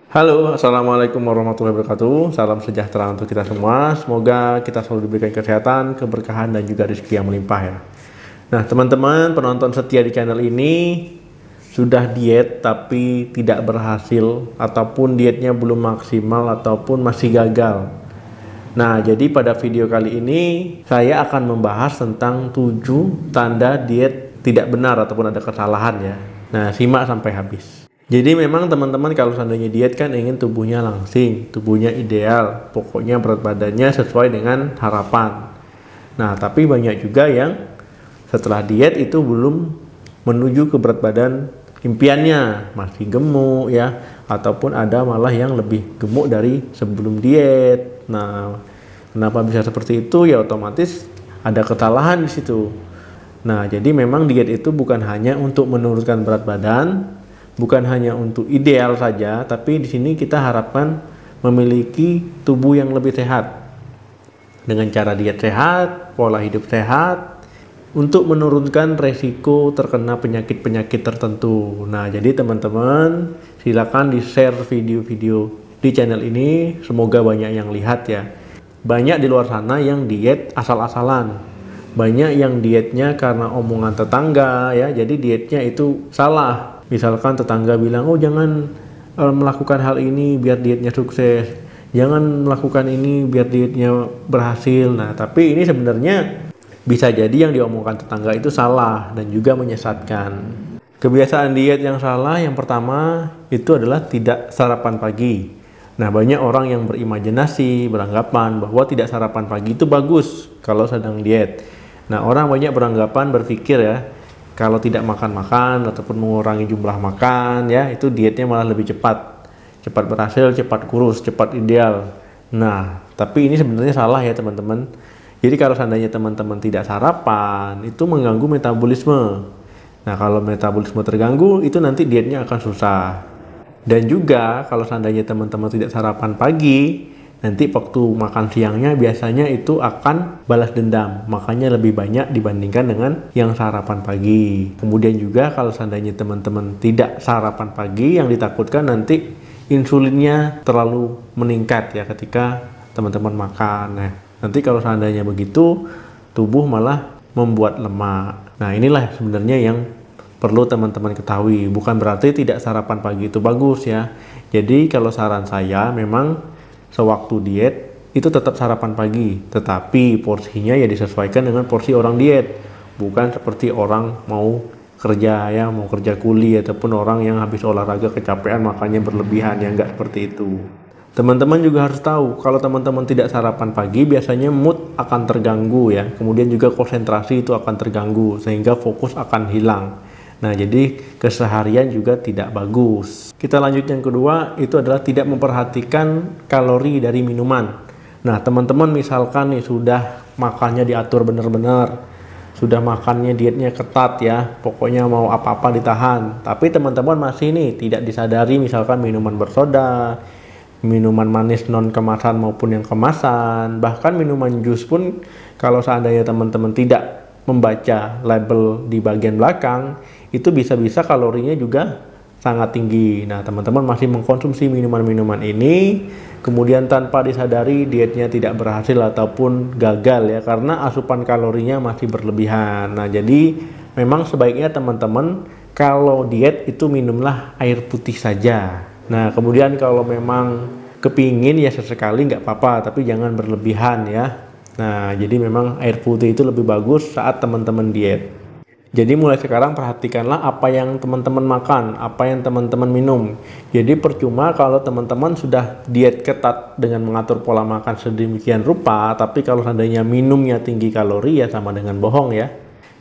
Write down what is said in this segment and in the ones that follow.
Halo, Assalamualaikum warahmatullahi wabarakatuh. Salam sejahtera untuk kita semua. Semoga kita selalu diberikan kesehatan, keberkahan, dan juga rezeki yang melimpah ya. Nah, teman-teman penonton setia di channel ini sudah diet tapi tidak berhasil, ataupun dietnya belum maksimal, ataupun masih gagal. Nah, jadi pada video kali ini saya akan membahas tentang 7 tanda diet tidak benar ataupun ada kesalahan ya. Nah, simak sampai habis. Jadi memang teman-teman kalau seandainya diet kan ingin tubuhnya langsing, tubuhnya ideal, pokoknya berat badannya sesuai dengan harapan. Nah, tapi banyak juga yang setelah diet itu belum menuju ke berat badan impiannya, masih gemuk ya, ataupun ada malah yang lebih gemuk dari sebelum diet. Nah, kenapa bisa seperti itu? Ya otomatis ada kesalahan di situ. Nah, jadi memang diet itu bukan hanya untuk menurunkan berat badan, bukan hanya untuk ideal saja, tapi di sini kita harapkan memiliki tubuh yang lebih sehat dengan cara diet sehat, pola hidup sehat, untuk menurunkan resiko terkena penyakit-penyakit tertentu. Nah, jadi teman-teman silakan di-share video-video di channel ini, semoga banyak yang lihat ya. Banyak di luar sana yang diet asal-asalan, banyak yang dietnya karena omongan tetangga ya, jadi dietnya itu salah. Misalkan tetangga bilang, oh jangan melakukan hal ini biar dietnya sukses, jangan melakukan ini biar dietnya berhasil. Nah, tapi ini sebenarnya bisa jadi yang diomongkan tetangga itu salah dan juga menyesatkan. Kebiasaan diet yang salah yang pertama itu adalah tidak sarapan pagi. Nah, banyak orang yang berimajinasi, beranggapan bahwa tidak sarapan pagi itu bagus kalau sedang diet. Nah, orang banyak beranggapan, berpikir ya, kalau tidak makan-makan ataupun mengurangi jumlah makan ya, itu dietnya malah lebih cepat berhasil, cepat kurus, cepat ideal. Nah, tapi ini sebenarnya salah ya teman-teman. Jadi kalau seandainya teman-teman tidak sarapan, itu mengganggu metabolisme. Nah, kalau metabolisme terganggu, itu nanti dietnya akan susah. Dan juga kalau seandainya teman-teman tidak sarapan pagi, nanti waktu makan siangnya biasanya itu akan balas dendam, makanya lebih banyak dibandingkan dengan yang sarapan pagi. Kemudian juga kalau seandainya teman-teman tidak sarapan pagi, yang ditakutkan nanti insulinnya terlalu meningkat ya ketika teman-teman makan. Nah, nanti kalau seandainya begitu, tubuh malah membuat lemak. Nah, inilah sebenarnya yang perlu teman-teman ketahui. Bukan berarti tidak sarapan pagi itu bagus ya. Jadi kalau saran saya memang sewaktu diet itu tetap sarapan pagi, tetapi porsinya ya disesuaikan dengan porsi orang diet, bukan seperti orang mau kerja ya, mau kerja kuli ataupun orang yang habis olahraga kecapean makannya berlebihan, ya enggak seperti itu. Teman-teman juga harus tahu kalau teman-teman tidak sarapan pagi biasanya mood akan terganggu ya, kemudian juga konsentrasi itu akan terganggu sehingga fokus akan hilang. Nah, jadi keseharian juga tidak bagus. Kita lanjut yang kedua, itu adalah tidak memperhatikan kalori dari minuman. Nah, teman-teman misalkan nih sudah makannya diatur benar-benar, sudah makannya dietnya ketat ya, pokoknya mau apa-apa ditahan. Tapi teman-teman masih nih tidak disadari misalkan minuman bersoda, minuman manis non kemasan maupun yang kemasan, bahkan minuman jus pun kalau seandainya teman-teman tidak membaca label di bagian belakang, itu bisa-bisa kalorinya juga sangat tinggi. Nah, teman-teman masih mengkonsumsi minuman-minuman ini, kemudian tanpa disadari dietnya tidak berhasil ataupun gagal ya, karena asupan kalorinya masih berlebihan. Nah, jadi memang sebaiknya teman-teman kalau diet itu minumlah air putih saja. Nah, kemudian kalau memang kepingin ya sesekali nggak apa-apa, tapi jangan berlebihan ya. Nah, jadi memang air putih itu lebih bagus saat teman-teman diet. Jadi mulai sekarang perhatikanlah apa yang teman-teman makan, apa yang teman-teman minum. Jadi percuma kalau teman-teman sudah diet ketat dengan mengatur pola makan sedemikian rupa, tapi kalau seandainya minumnya tinggi kalori ya sama dengan bohong ya.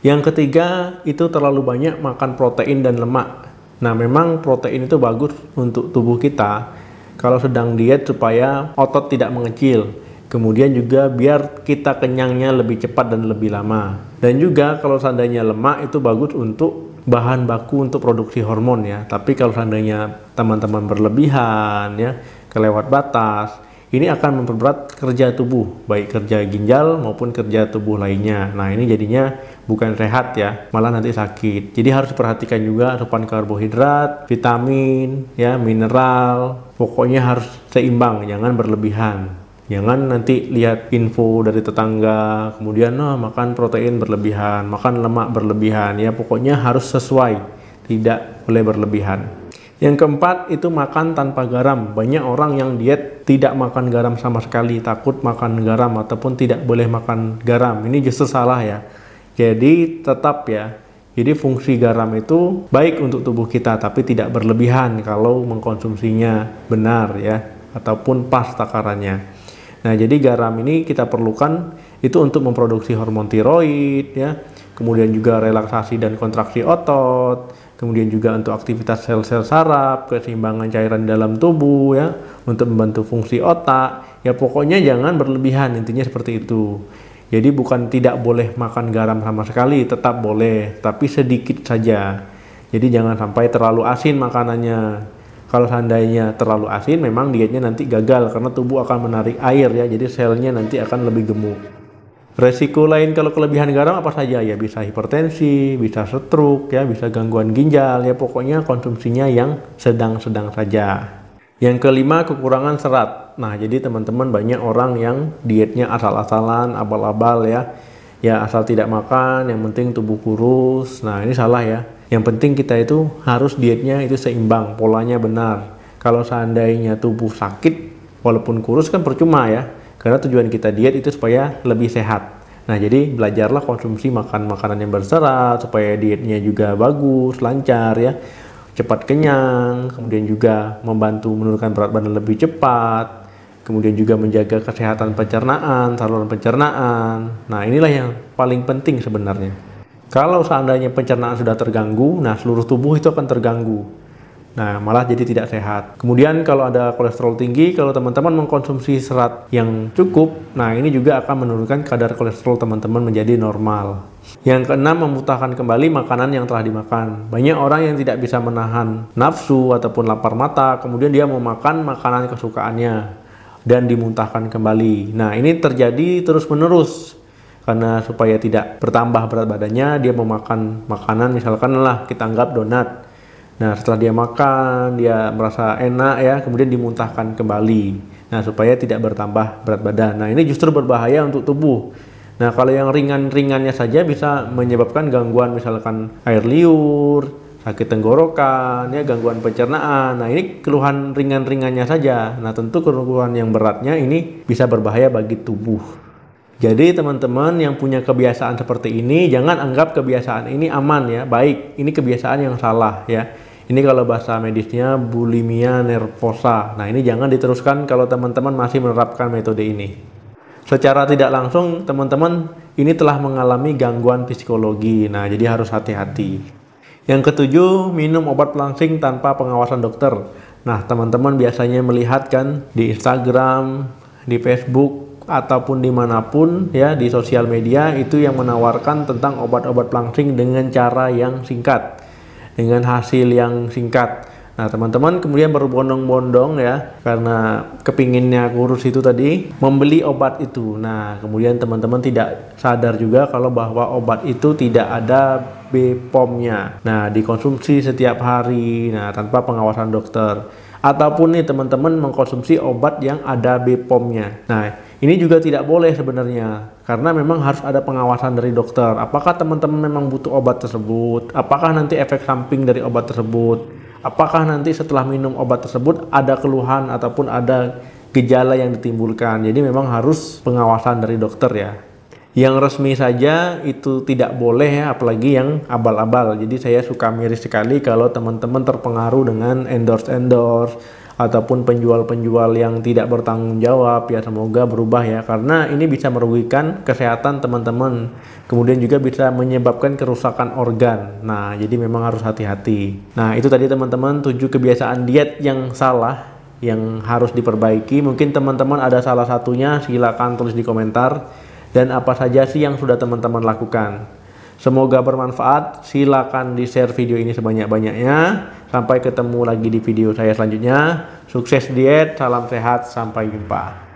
Yang ketiga itu terlalu banyak makan protein dan lemak. Nah, memang protein itu bagus untuk tubuh kita kalau sedang diet supaya otot tidak mengecil. Kemudian juga biar kita kenyangnya lebih cepat dan lebih lama. Dan juga kalau seandainya lemak itu bagus untuk bahan baku untuk produksi hormon ya. Tapi kalau seandainya teman-teman berlebihan ya, kelewat batas, ini akan memperberat kerja tubuh, baik kerja ginjal maupun kerja tubuh lainnya. Nah, ini jadinya bukan sehat ya, malah nanti sakit. Jadi harus perhatikan juga asupan karbohidrat, vitamin, ya, mineral. Pokoknya harus seimbang, jangan berlebihan. Jangan nanti lihat info dari tetangga, kemudian makan protein berlebihan, makan lemak berlebihan. Ya, pokoknya harus sesuai, tidak boleh berlebihan. Yang keempat itu makan tanpa garam. Banyak orang yang diet tidak makan garam sama sekali, takut makan garam ataupun tidak boleh makan garam. Ini justru salah ya. Jadi tetap ya. Jadi fungsi garam itu baik untuk tubuh kita, tapi tidak berlebihan kalau mengkonsumsinya benar ya, ataupun pas takarannya. Nah, jadi garam ini kita perlukan itu untuk memproduksi hormon tiroid ya, kemudian juga relaksasi dan kontraksi otot, kemudian juga untuk aktivitas sel-sel saraf, keseimbangan cairan dalam tubuh ya, untuk membantu fungsi otak. Ya pokoknya jangan berlebihan, intinya seperti itu. Jadi bukan tidak boleh makan garam sama sekali, tetap boleh, tapi sedikit saja. Jadi jangan sampai terlalu asin makanannya. Kalau seandainya terlalu asin, memang dietnya nanti gagal karena tubuh akan menarik air ya, jadi selnya nanti akan lebih gemuk. Resiko lain kalau kelebihan garam apa saja ya, bisa hipertensi, bisa stroke ya, bisa gangguan ginjal ya, pokoknya konsumsinya yang sedang-sedang saja. Yang kelima, kekurangan serat. Nah, jadi teman-teman banyak orang yang dietnya asal-asalan, abal-abal ya. Ya asal tidak makan, yang penting tubuh kurus. Nah, ini salah ya. Yang penting kita itu harus dietnya itu seimbang, polanya benar. Kalau seandainya tubuh sakit walaupun kurus kan percuma ya. Karena tujuan kita diet itu supaya lebih sehat. Nah, jadi belajarlah konsumsi makanan yang berserat supaya dietnya juga bagus, lancar ya, cepat kenyang, kemudian juga membantu menurunkan berat badan lebih cepat, kemudian juga menjaga kesehatan pencernaan, saluran pencernaan. Nah, inilah yang paling penting sebenarnya. Kalau seandainya pencernaan sudah terganggu, nah seluruh tubuh itu akan terganggu. Nah, malah jadi tidak sehat. Kemudian kalau ada kolesterol tinggi, kalau teman-teman mengkonsumsi serat yang cukup, nah ini juga akan menurunkan kadar kolesterol teman-teman menjadi normal. Yang keenam, memuntahkan kembali makanan yang telah dimakan. Banyak orang yang tidak bisa menahan nafsu ataupun lapar mata, kemudian dia mau makan makanan kesukaannya dan dimuntahkan kembali. Nah, ini terjadi terus-menerus. Karena supaya tidak bertambah berat badannya, dia memakan makanan, misalkan lah kita anggap donat. Nah, setelah dia makan, dia merasa enak ya, kemudian dimuntahkan kembali. Nah, supaya tidak bertambah berat badan. Nah, ini justru berbahaya untuk tubuh. Nah, kalau yang ringan-ringannya saja bisa menyebabkan gangguan misalkan air liur, sakit tenggorokan, ya, gangguan pencernaan. Nah, ini keluhan ringan-ringannya saja. Nah, tentu keluhan yang beratnya ini bisa berbahaya bagi tubuh. Jadi teman-teman yang punya kebiasaan seperti ini, jangan anggap kebiasaan ini aman ya, baik. Ini kebiasaan yang salah ya. Ini kalau bahasa medisnya bulimia nervosa. Nah, ini jangan diteruskan kalau teman-teman masih menerapkan metode ini. Secara tidak langsung teman-teman ini telah mengalami gangguan psikologi. Nah, jadi harus hati-hati. Yang ketujuh, minum obat pelangsing tanpa pengawasan dokter. Nah, teman-teman biasanya melihat kan di Instagram, di Facebook, ataupun dimanapun ya di sosial media itu yang menawarkan tentang obat-obat pelangsing dengan cara yang singkat, dengan hasil yang singkat. Nah, teman-teman kemudian berbondong-bondong ya karena kepinginnya kurus itu tadi membeli obat itu. Nah, kemudian teman-teman tidak sadar juga kalau bahwa obat itu tidak ada BPOM-nya. Nah, dikonsumsi setiap hari nah tanpa pengawasan dokter. Ataupun nih teman-teman mengkonsumsi obat yang ada BPOM-nya. Nah, ini juga tidak boleh sebenarnya, karena memang harus ada pengawasan dari dokter. Apakah teman-teman memang butuh obat tersebut? Apakah nanti efek samping dari obat tersebut? Apakah nanti setelah minum obat tersebut ada keluhan ataupun ada gejala yang ditimbulkan? Jadi memang harus pengawasan dari dokter ya. Yang resmi saja itu tidak boleh ya, apalagi yang abal-abal. Jadi saya suka miris sekali kalau teman-teman terpengaruh dengan endorse ataupun penjual-penjual yang tidak bertanggung jawab ya. Semoga berubah ya, karena ini bisa merugikan kesehatan teman-teman, kemudian juga bisa menyebabkan kerusakan organ. Nah, jadi memang harus hati-hati. Nah, itu tadi teman-teman 7 kebiasaan diet yang salah yang harus diperbaiki. Mungkin teman-teman ada salah satunya, silakan tulis di komentar, dan apa saja sih yang sudah teman-teman lakukan. Semoga bermanfaat. Silakan di-share video ini sebanyak-banyaknya. Sampai ketemu lagi di video saya selanjutnya. Sukses diet, salam sehat, sampai jumpa.